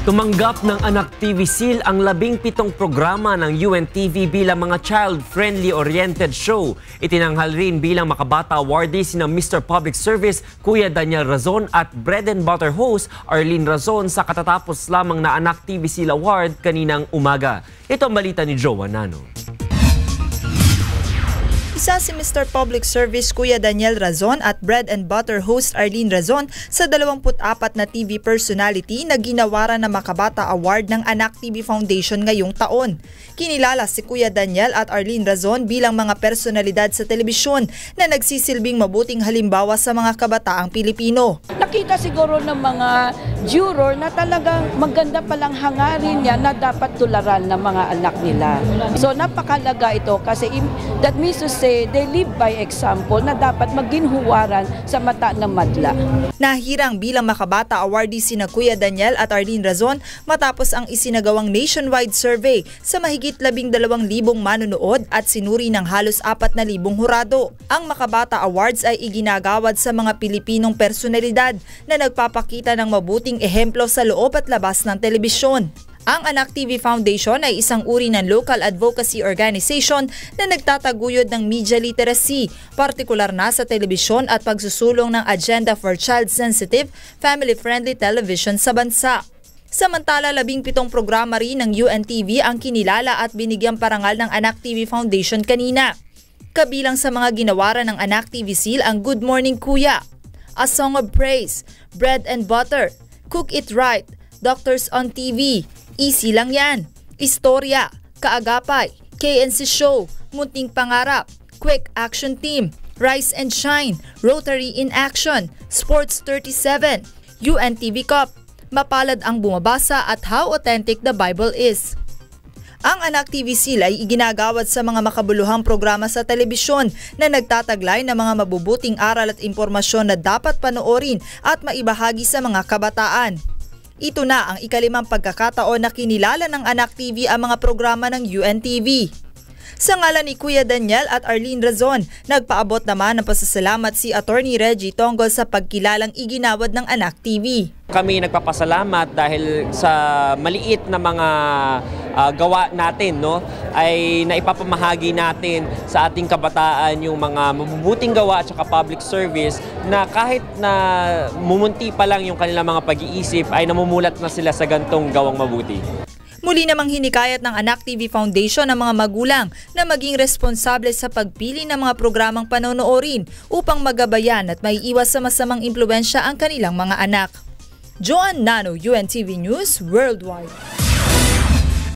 Tumanggap ng Anak TV Seal ang 17 programa ng UNTV bilang mga child-friendly oriented show. Itinanghal rin bilang Makabata awardee sina Mr. Public Service Kuya Daniel Razon at Bread and Butter host Arlene Razon sa katatapos lamang na Anak TV Seal Award kaninang umaga. Ito ang balita ni Joan Nano. Isa si Mr. Public Service Kuya Daniel Razon at Bread and Butter host Arlene Razon sa 24 na TV personality na ginawaran ng Makabata Award ng Anak TV Foundation ngayong taon. Kinilala si Kuya Daniel at Arlene Razon bilang mga personalidad sa telebisyon na nagsisilbing mabuting halimbawa sa mga kabataang Pilipino. Nakita siguro ng mga juror na talagang maganda palang hangarin niya na dapat tularan ng mga anak nila. So napakalaga ito kasi that means to say they live by example na dapat maginhuwaran sa mata ng madla. Nahirang bilang Makabata awardee sina Kuya Daniel at Arlene Razon matapos ang isinagawang nationwide survey sa mahigit 12,000 manonood at sinuri ng halos 4,000 hurado. Ang Makabata Awards ay iginagawad sa mga Pilipinong personalidad na nagpapakita ng mabuting ehemplo sa loob at labas ng telebisyon. Ang Anak TV Foundation ay isang uri ng local advocacy organization na nagtataguyod ng media literacy, partikular na sa telebisyon at pagsusulong ng agenda for child-sensitive, family-friendly television sa bansa. Samantala, 17 programa rin ng UNTV ang kinilala at binigyang parangal ng Anak TV Foundation kanina. Kabilang sa mga ginawaran ng Anak TV Seal ang Good Morning Kuya, A Song of Praise, Bread and Butter, Cook It Right, Doctors on TV, Easy Lang Yan, Istorya, Kaagapay, KNC Show, Munting Pangarap, Quick Action Team, Rise and Shine, Rotary in Action, Sports 37, UNTV Cup, Mapalad ang Bumabasa at How Authentic the Bible Is. Ang Anak TV Seal ay iginagawad sa mga makabuluhang programa sa telebisyon na nagtataglay ng mga mabubuting aral at impormasyon na dapat panoorin at maibahagi sa mga kabataan. Ito na ang ikalimang pagkakataon na kinilala ng Anak TV ang mga programa ng UNTV. Sa ngalan ni Kuya Daniel at Arlene Razon, nagpaabot naman ng pasasalamat si Attorney Reggie tungkol sa pagkilalang iginawad ng Anak TV. Kami nagpapasalamat dahil sa maliit na mga gawa natin, ay naipapamahagi natin sa ating kabataan yung mga mabubuting gawa at saka public service na kahit na mumunti pa lang yung kanilang mga pag-iisip ay namumulat na sila sa gantong gawang mabuti. Muli namang hinikayat ng Anak TV Foundation ang mga magulang na maging responsable sa pagpili ng mga programang panonoorin upang magabayan at maiiwas sa masamang impluwensya ang kanilang mga anak. Joan Nano, UNTV News Worldwide.